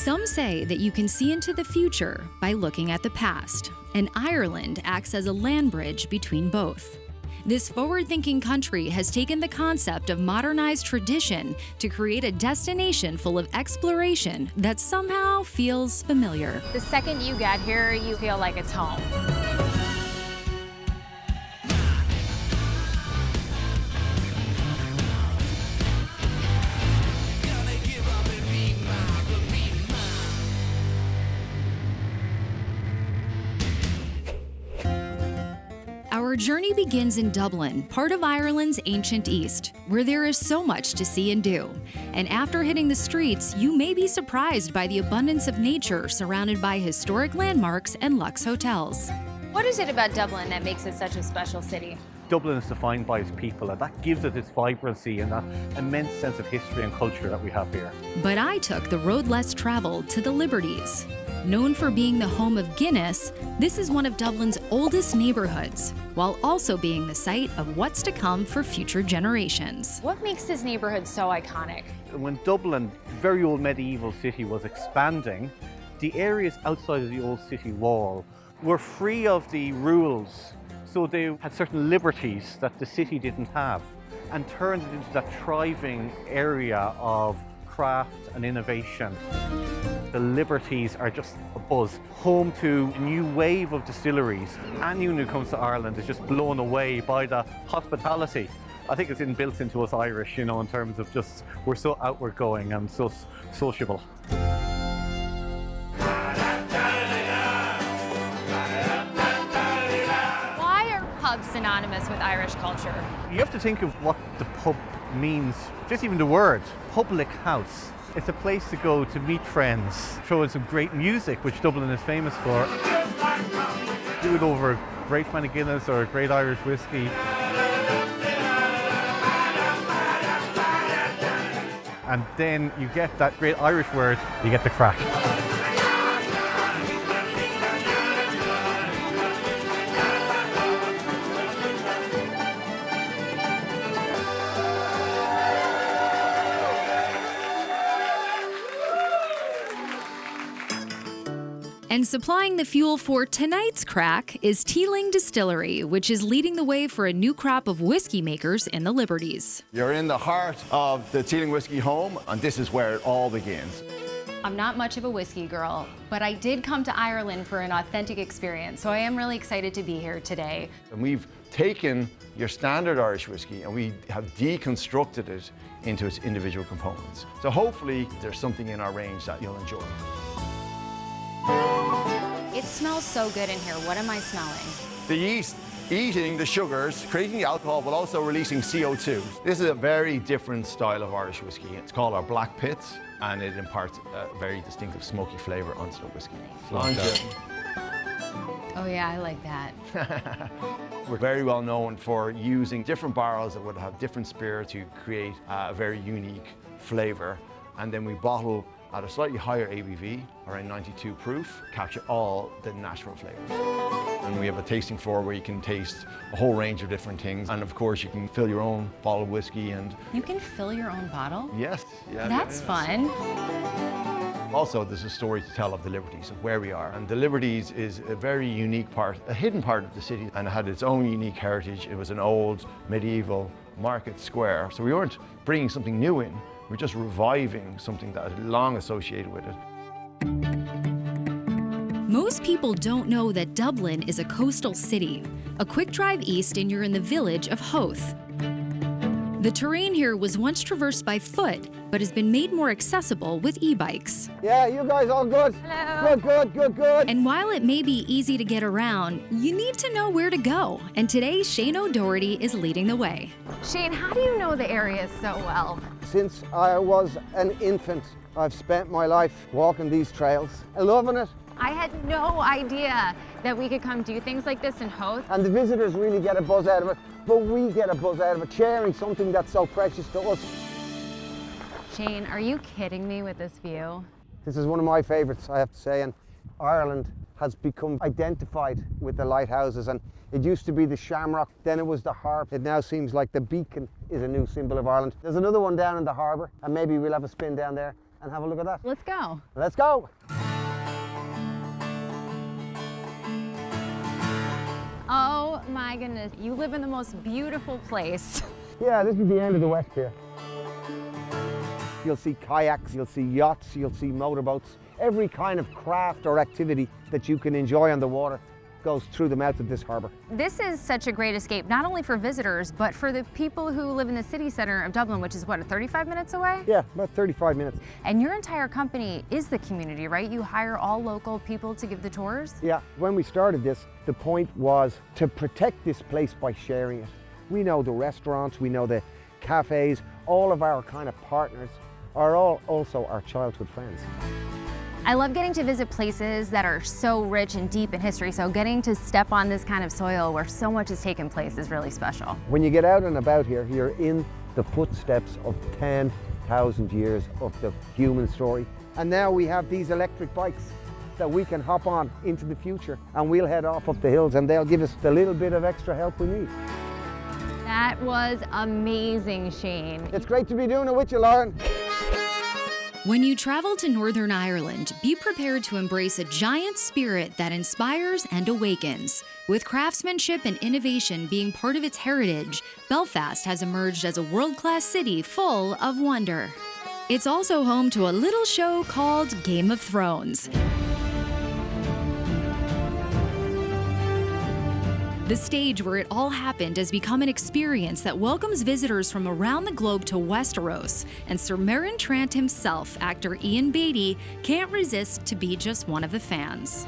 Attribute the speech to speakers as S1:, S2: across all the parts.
S1: Some say that you can see into the future by looking at the past, and Ireland acts as a land bridge between both. This forward-thinking country has taken the concept of modernized tradition to create a destination full of exploration that somehow feels familiar.
S2: The second you get here, you feel like it's home.
S1: Our journey begins in Dublin, part of Ireland's ancient East, where there is so much to see and do. And after hitting the streets, you may be surprised by the abundance of nature surrounded by historic landmarks and luxe hotels.
S2: What is it about Dublin that makes it such a special city?
S3: Dublin is defined by its people, and that gives it its vibrancy and that immense sense of history and culture that we have here.
S1: But I took the road less traveled to the Liberties. Known for being the home of Guinness, this is one of Dublin's oldest neighborhoods, while also being the site of what's to come for future generations.
S2: What makes this neighborhood so iconic?
S3: When Dublin, very old medieval city, was expanding, the areas outside of the old city wall were free of the rules. So they had certain liberties that the city didn't have, and turned it into that thriving area of craft and innovation. The Liberties are just a buzz, home to a new wave of distilleries. Anyone who comes to Ireland is just blown away by the hospitality. I think it's built into us Irish, in terms of just, we're so outward going and so sociable.
S2: Why are pubs synonymous with Irish culture?
S3: You have to think of what the pub means, just even the word, public house. It's a place to go to meet friends, throw in some great music, which Dublin is famous for. Do it over a great pint of Guinness or a great Irish whiskey. And then you get that great Irish word, you get the crack.
S1: And supplying the fuel for tonight's crack is Teeling Distillery, which is leading the way for a new crop of whiskey makers in the Liberties.
S4: You're in the heart of the Teeling whiskey home, and this is where it all begins.
S2: I'm not much of a whiskey girl, but I did come to Ireland for an authentic experience, so I am really excited to be here today.
S4: And we've taken your standard Irish whiskey and we have deconstructed it into its individual components. So hopefully there's something in our range that you'll enjoy.
S2: It smells so good in here. What am I smelling?
S4: The yeast eating the sugars, creating the alcohol, but also releasing CO2. This is a very different style of Irish whiskey. It's called our black pits, and it imparts a very distinctive smoky flavour onto the whiskey.
S2: Oh yeah, I like that.
S4: We're very well known for using different barrels that would have different spirit to create a very unique flavour, and then we bottle at a slightly higher ABV, around 92 proof, capture all the natural flavours. And we have a tasting floor where you can taste a whole range of different things. And of course, you can fill your own bottle of whiskey and...
S2: You can fill your own bottle?
S4: Yes. Yeah,
S2: That's fun.
S4: Also, there's a story to tell of the Liberties, of where we are. And the Liberties is a very unique part, a hidden part of the city, and it had its own unique heritage. It was an old medieval market square. So we weren't bringing something new in. We're just reviving something that had long associated with it.
S1: Most people don't know that Dublin is a coastal city. A quick drive east and you're in the village of Howth. The terrain here was once traversed by foot, but has been made more accessible with e-bikes.
S5: Yeah, you guys all good?
S2: Hello.
S5: Good.
S1: And while it may be easy to get around, you need to know where to go. And today, Shane O'Doherty is leading the way.
S2: Shane, how do you know the area so well?
S5: Since I was an infant, I've spent my life walking these trails, loving it.
S2: I had no idea that we could come do things like this in Howth.
S5: And the visitors really get a buzz out of it, but we get a buzz out of it, sharing something that's so precious to us.
S2: Shane, are you kidding me with this view?
S5: This is one of my favourites, I have to say, and Ireland has become identified with the lighthouses, and it used to be the shamrock, then it was the harp. It now seems like the beacon is a new symbol of Ireland. There's another one down in the harbour, and maybe we'll have a spin down there. and have a look at that.
S2: Let's go.
S5: Let's go.
S2: Oh my goodness, you live in the most beautiful place.
S5: Yeah, this is the end of the west here. You'll see kayaks, you'll see yachts, you'll see motorboats. Every kind of craft or activity that you can enjoy on the water goes through the mouth of this harbour.
S2: This is such a great escape, not only for visitors, but for the people who live in the city centre of Dublin, which is what, 35 minutes away?
S5: Yeah, about 35 minutes.
S2: And your entire company is the community, right? You hire all local people to give the tours?
S5: Yeah, when we started this, the point was to protect this place by sharing it. We know the restaurants, we know the cafes, all of our kind of partners are all also our childhood friends.
S2: I love getting to visit places that are so rich and deep in history, so getting to step on this kind of soil where so much has taken place is really special.
S5: When you get out and about here, you're in the footsteps of 10,000 years of the human story. And now we have these electric bikes that we can hop on into the future, and we'll head off up the hills and they'll give us the little bit of extra help we need.
S2: That was amazing, Shane.
S5: It's great to be doing it with you, Lauren.
S1: When you travel to Northern Ireland, be prepared to embrace a giant spirit that inspires and awakens. With craftsmanship and innovation being part of its heritage, Belfast has emerged as a world-class city full of wonder. It's also home to a little show called Game of Thrones. The stage where it all happened has become an experience that welcomes visitors from around the globe to Westeros, and Sir Meryn Trant himself, actor Ian Beatty, can't resist to be just one of the fans.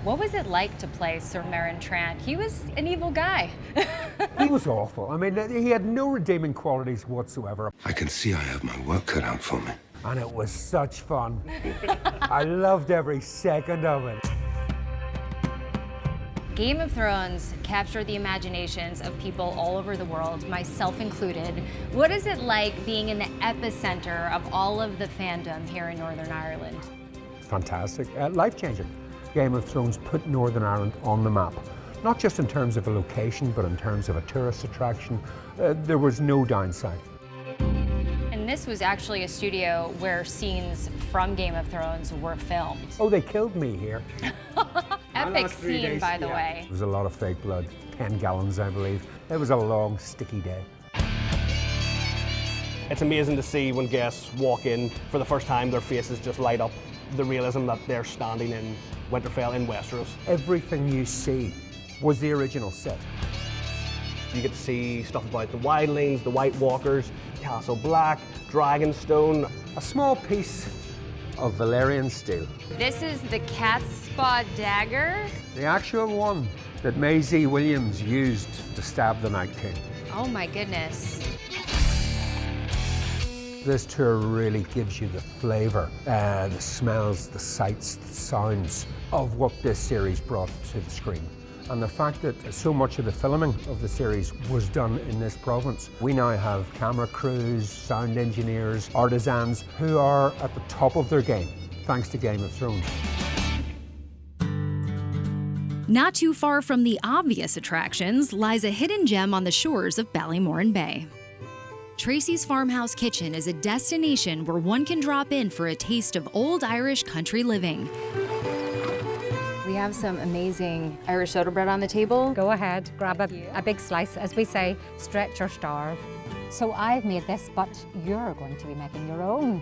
S2: What was it like to play Sir Meryn Trant? He was an evil guy.
S6: He was awful. I mean, he had no redeeming qualities whatsoever.
S7: I can see I have my work cut out for me.
S6: And it was such fun. I loved every second of it.
S2: Game of Thrones captured the imaginations of people all over the world, myself included. What is it like being in the epicenter of all of the fandom here in Northern Ireland?
S6: Fantastic. Life-changing. Game of Thrones put Northern Ireland on the map. Not just in terms of a location, but in terms of a tourist attraction. There was no downside.
S2: And this was actually a studio where scenes from Game of Thrones were filmed.
S6: Oh, they killed me here.
S2: Epic scene, by the way.
S6: There was a lot of fake blood, 10 gallons, I believe. It was a long, sticky day.
S8: It's amazing to see when guests walk in for the first time, their faces just light up. The realism that they're standing in Winterfell in Westeros.
S6: Everything you see was the original set.
S8: You get to see stuff about the wildlings, the White Walkers, Castle Black, Dragonstone.
S6: A small piece of Valyrian steel.
S2: This is the cat's paw dagger.
S6: The actual one that Maisie Williams used to stab the Night King.
S2: Oh my goodness.
S6: This tour really gives you the flavour, the smells, the sights, the sounds of what this series brought to the screen. And the fact that so much of the filming of the series was done in this province. We now have camera crews, sound engineers, artisans who are at the top of their game, thanks to Game of Thrones.
S1: Not too far from the obvious attractions lies a hidden gem on the shores of Ballymoran Bay. Tracy's Farmhouse Kitchen is a destination where one can drop in for a taste of old Irish country living.
S2: We have some amazing Irish soda bread on the table.
S9: Go ahead, grab a big slice, as we say, stretch or starve. So I've made this, but you're going to be making your own.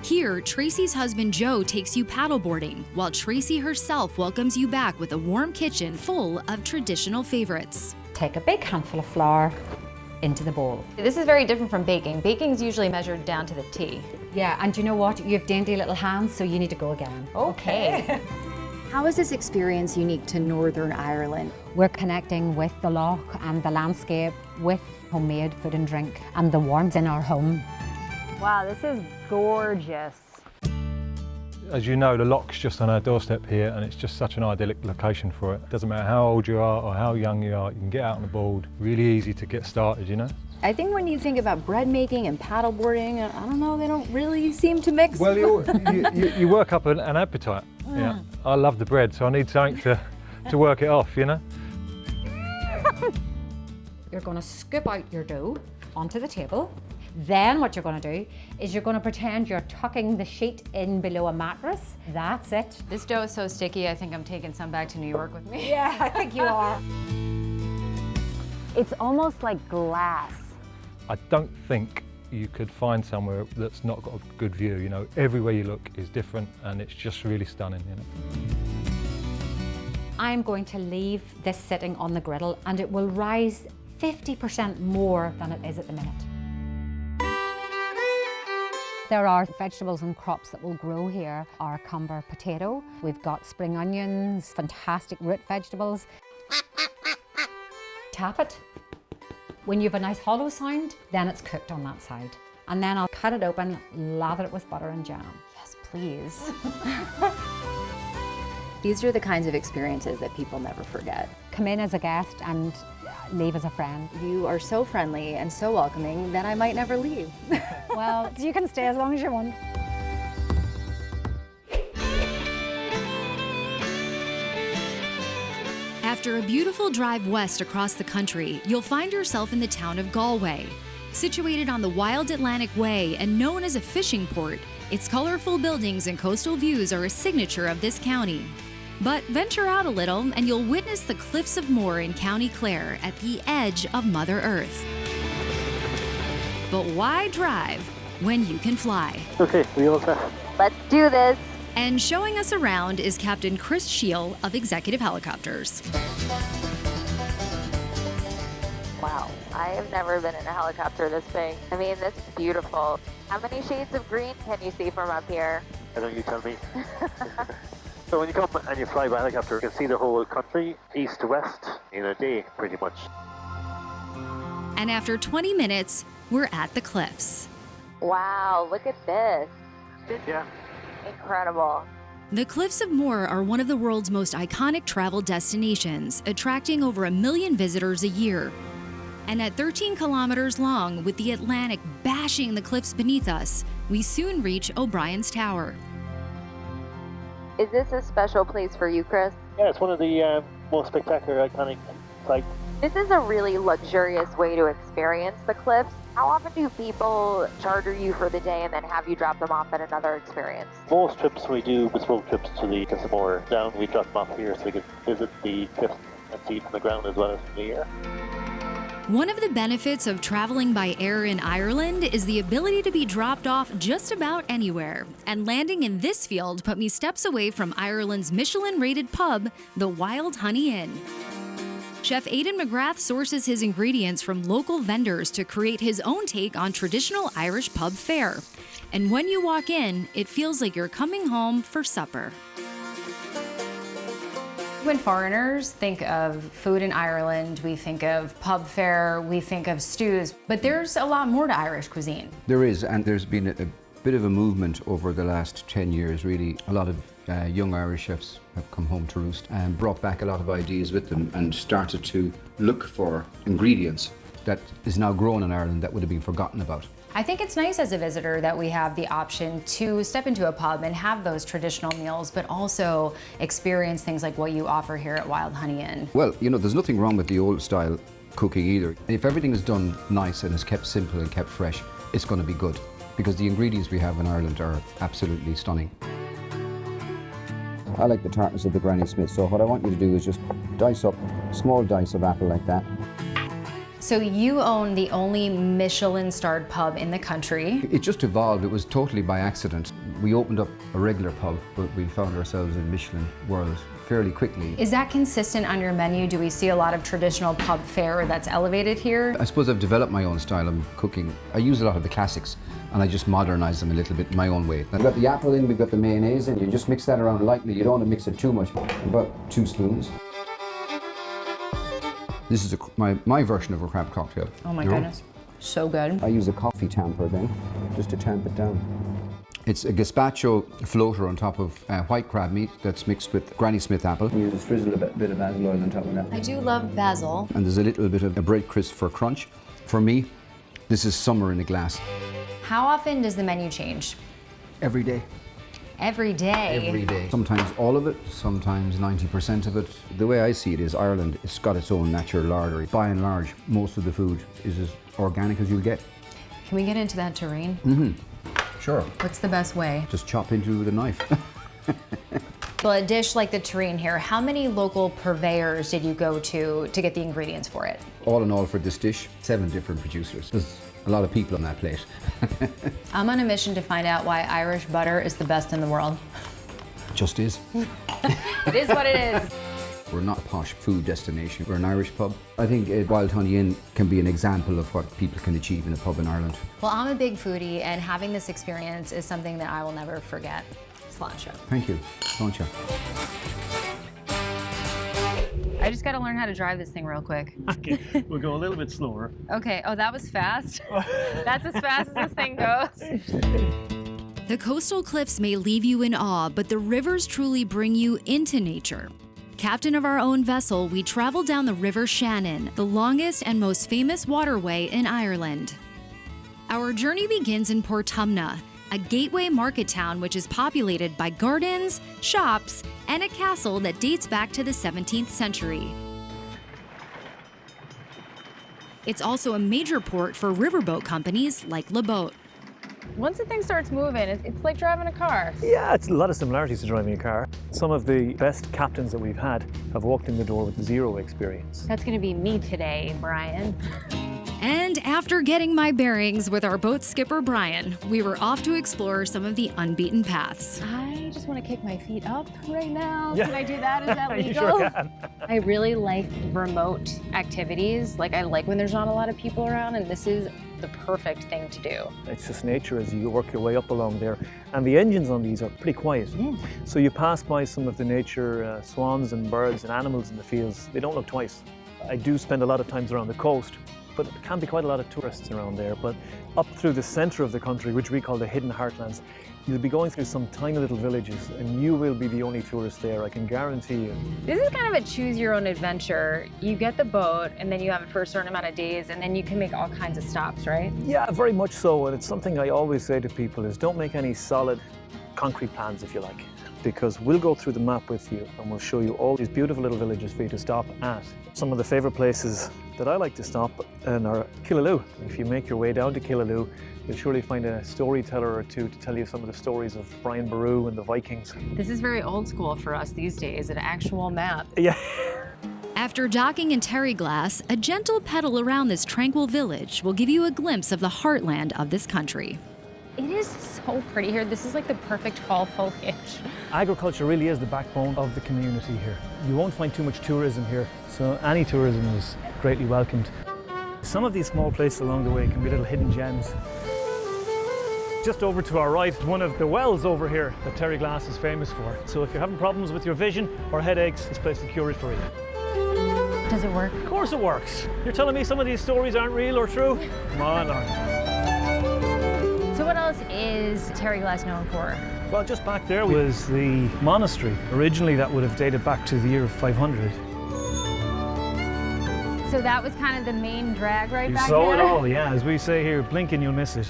S1: Here, Tracy's husband Joe takes you paddleboarding, while Tracy herself welcomes you back with a warm kitchen full of traditional favorites.
S9: Take a big handful of flour into the bowl.
S2: This is very different from baking. Baking's usually measured down to the T.
S9: Yeah, and you know what? You have dainty little hands, so you need to go again.
S2: Okay. How is this experience unique to Northern Ireland?
S9: We're connecting with the loch and the landscape, with homemade food and drink, and the warmth in our home.
S2: Wow, this is gorgeous.
S10: As you know, the loch's just on our doorstep here, and it's just such an idyllic location for it. Doesn't matter how old you are or how young you are, you can get out on the board. Really easy to get started, you know?
S2: I think when you think about bread making and paddleboarding, I don't know, they don't really seem to mix.
S10: Well, you work up an appetite. Yeah, I love the bread, so I need something to work it off, you know?
S9: You're going to scoop out your dough onto the table. Then what you're going to do is you're going to pretend you're tucking the sheet in below a mattress. That's it.
S2: This dough is so sticky, I think I'm taking some back to New York with me.
S9: Yeah, I think you are.
S2: It's almost like glass.
S10: I don't think you could find somewhere that's not got a good view. You know, everywhere you look is different, and it's just really stunning. You know.
S9: I'm going to leave this sitting on the griddle, and it will rise 50% more than it is at the minute. There are vegetables and crops that will grow here. Our cumber potato, we've got spring onions, fantastic root vegetables. Tap it. When you have a nice hollow sound, then it's cooked on that side. And then I'll cut it open, lather it with butter and jam.
S2: Yes, please. These are the kinds of experiences that people never forget.
S9: Come in as a guest and leave as a friend.
S2: You are so friendly and so welcoming that I might never leave.
S9: Well, you can stay as long as you want.
S1: After a beautiful drive west across the country, you'll find yourself in the town of Galway. Situated on the Wild Atlantic Way and known as a fishing port, its colorful buildings and coastal views are a signature of this county. But venture out a little and you'll witness the Cliffs of Moher in County Clare at the edge of Mother Earth. But why drive when you can fly?
S3: Okay, we all set.
S2: Let's do this.
S1: And showing us around is Captain Chris Scheel of Executive Helicopters.
S2: Wow, I have never been in a helicopter this big. I mean, this is beautiful. How many shades of green can you see from up here?
S3: I don't you tell me. So when you come and you fly by helicopter, you can see the whole country, east to west, in a day, pretty much.
S1: And after 20 minutes, we're at the cliffs.
S2: Wow, look at this.
S3: Yeah.
S2: Incredible.
S1: The Cliffs of Moher are one of the world's most iconic travel destinations, attracting over 1 million visitors a year. And at 13 kilometers long, with the Atlantic bashing the cliffs beneath us, we soon reach O'Brien's Tower.
S2: Is this a special place for you, Chris?
S3: Yeah, it's one of the most spectacular, iconic sites.
S2: This is a really luxurious way to experience the cliffs. How often do people charter you for the day and then have you drop them off at another experience?
S3: Most trips we do bespoke trips to the Cliffs of Moher. Down, we drop them off here so we can visit the cliffs and see from the ground as well as from the air.
S1: One of the benefits of traveling by air in Ireland is the ability to be dropped off just about anywhere. And landing in this field put me steps away from Ireland's Michelin-rated pub, the Wild Honey Inn. Chef Aidan McGrath sources his ingredients from local vendors to create his own take on traditional Irish pub fare. And when you walk in, it feels like you're coming home for supper. When foreigners think of food in Ireland, we think of pub fare, we think of stews, but there's a lot more to Irish cuisine.
S11: There is, and there's been a bit of a movement over the last 10 years, really. A lot of young Irish chefs have come home to roost and brought back a lot of ideas with them and started to look for ingredients that is now grown in Ireland that would have been forgotten about.
S2: I think it's nice as a visitor that we have the option to step into a pub and have those traditional meals, but also experience things like what you offer here at Wild Honey Inn.
S11: Well, you know, there's nothing wrong with the old style cooking either. If everything is done nice and is kept simple and kept fresh, it's going to be good, because the ingredients we have in Ireland are absolutely stunning. I like the tartness of the Granny Smith, so what I want you to do is just dice up a small dice of apple like that.
S2: So you own the only Michelin-starred pub in the country.
S11: It just evolved. It was totally by accident. We opened up a regular pub, but we found ourselves in Michelin world fairly quickly.
S2: Is that consistent on your menu? Do we see a lot of traditional pub fare that's elevated here?
S11: I suppose I've developed my own style of cooking. I use a lot of the classics and I just modernize them a little bit in my own way. We've got the apple in, we've got the mayonnaise in. You just mix that around lightly. You don't want to mix it too much. About 2 spoons. This is my version of a crab cocktail.
S2: Oh my goodness, so good.
S11: I use a coffee tamper then, just to tamp it down. It's a gazpacho floater on top of white crab meat that's mixed with Granny Smith apple. You just drizzle a bit of basil oil on top of that.
S2: I do love basil.
S11: And there's a little bit of a bread crisp for crunch. For me, this is summer in a glass.
S2: How often does the menu change?
S11: Every day.
S2: Every day?
S11: Every day. Sometimes all of it, sometimes 90% of it. The way I see it is Ireland has got its own natural lardery. By and large, most of the food is as organic as you'll get.
S2: Can we get into that terrain?
S11: Sure.
S2: What's the best way?
S11: Just chop into it with a knife.
S2: Well, a dish like the terrine here, how many local purveyors did you go to get the ingredients for it?
S11: All in all, for this dish, 7 different producers. There's a lot of people on that plate.
S2: I'm on a mission to find out why Irish butter is the best in the world.
S11: Just is.
S2: It is what it is.
S11: We're not a posh food destination, we're an Irish pub. I think Wild Honey Inn can be an example of what people can achieve in a pub in Ireland.
S2: Well, I'm a big foodie, and having this experience is something that I will never forget. Sláinte.
S11: Thank you. Sláinte.
S2: I just got to learn how to drive this thing real quick.
S3: Okay, we'll go a little bit slower.
S2: Okay, oh, that was fast. That's as fast as this thing goes.
S1: The coastal cliffs may leave you in awe, but the rivers truly bring you into nature. Captain of our own vessel, we traveled down the River Shannon, the longest and most famous waterway in Ireland. Our journey begins in Portumna, a gateway market town which is populated by gardens, shops, and a castle that dates back to the 17th century. It's also a major port for riverboat companies like Le Boat.
S2: Once the thing starts moving, it's like driving a car.
S12: Yeah, it's a lot of similarities to driving a car. Some of the best captains that we've had have walked in the door with zero experience.
S2: That's going to be me today, Brian.
S1: And after getting my bearings with our boat skipper, Brian, we were off to explore some of the unbeaten paths.
S2: I just want to kick my feet up right now.
S12: Yeah.
S2: Can I do that? Is that legal?
S12: You sure can.
S2: I really like remote activities. Like, I like when there's not a lot of people around, and this is the perfect thing to do.
S12: It's just nature as you work your way up along there. And the engines on these are pretty quiet. So you pass by some of the nature swans and birds and animals in the fields. They don't look twice. I do spend a lot of times around the coast, but there can be quite a lot of tourists around there. But up through the centre of the country, which we call the hidden heartlands, you'll be going through some tiny little villages, and you will be the only tourist there, I can guarantee you.
S2: This is kind of a choose your own adventure. You get the boat, and then you have it for a certain amount of days, and then you can make all kinds of stops, right?
S12: Yeah, very much so. And it's something I always say to people is don't make any solid concrete plans, if you like, because we'll go through the map with you and we'll show you all these beautiful little villages for you to stop at. Some of the favourite places that I like to stop in are Killaloe. If you make your way down to Killaloe, you'll surely find a storyteller or two to tell you some of the stories of Brian Boru and the Vikings.
S2: This is very old school for us these days, an actual map.
S12: Yeah.
S1: After docking in Terryglass, a gentle pedal around this tranquil village will give you a glimpse of the heartland of this country.
S2: It is so pretty here. This is like the perfect fall foliage.
S12: Agriculture really is the backbone of the community here. You won't find too much tourism here, so any tourism is greatly welcomed. Some of these small places along the way can be little hidden gems. Just over to our right, one of the wells over here that Terryglass is famous for. So if you're having problems with your vision or headaches, this place will cure it for you.
S2: Does it work?
S12: Of course it works. You're telling me some of these stories aren't real or true? Come on, Lauren.
S2: So what else is Terryglass known for?
S12: Well, just back there was the monastery. Originally that would have dated back to the year 500.
S2: So that was kind of the main drag right back
S12: there? You saw
S2: there?
S12: it all, yeah. As we say here, blink and you'll miss it.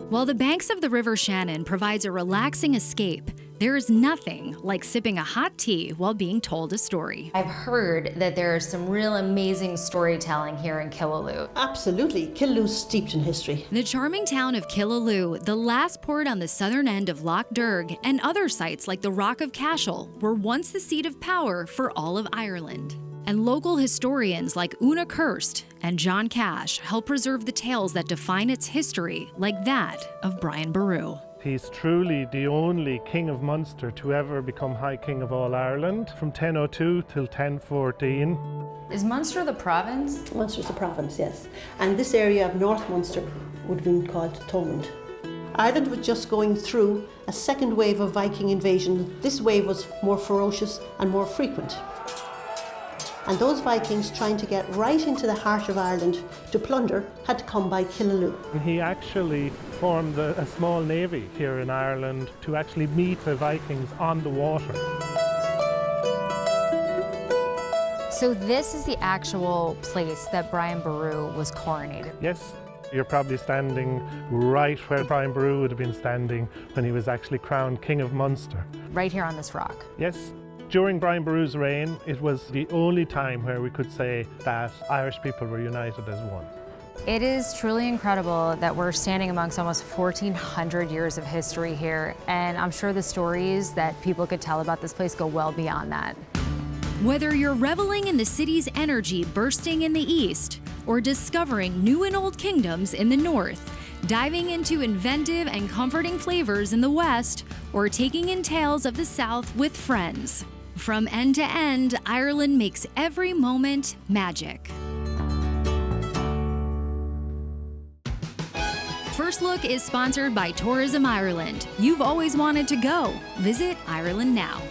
S1: While the banks of the River Shannon provides a relaxing escape, there is nothing like sipping a hot tea while being told a story.
S2: I've heard that there's some real amazing storytelling here in Killaloe.
S13: Absolutely. Killaloe's steeped in history.
S1: The charming town of Killaloe, the last port on the southern end of Lough Derg, and other sites like the Rock of Cashel were once the seat of power for all of Ireland. And local historians like Una Kirst and John Cash help preserve the tales that define its history, like that of Brian Boru.
S14: He's truly the only King of Munster to ever become High King of all Ireland from 1002 till 1014.
S2: Is Munster the province?
S13: Munster's the province, yes. And this area of North Munster would have been called Thomond. Ireland was just going through a second wave of Viking invasion. This wave was more ferocious and more frequent. And those Vikings trying to get right into the heart of Ireland to plunder had to come by Killaloe.
S14: He actually formed a small navy here in Ireland to actually meet the Vikings on the water.
S2: So this is the actual place that Brian Boru was coronated?
S14: Yes. You're probably standing right where Brian Boru would have been standing when he was actually crowned King of Munster.
S2: Right here on this rock?
S14: Yes. During Brian Boru's reign, it was the only time where we could say that Irish people were united as one.
S2: It is truly incredible that we're standing amongst almost 1,400 years of history here, and I'm sure the stories that people could tell about this place go well beyond that.
S1: Whether you're reveling in the city's energy bursting in the east, or discovering new and old kingdoms in the north, diving into inventive and comforting flavors in the west, or taking in tales of the south with friends. From end to end, Ireland makes every moment magic. First Look is sponsored by Tourism Ireland. You've always wanted to go. Visit Ireland now.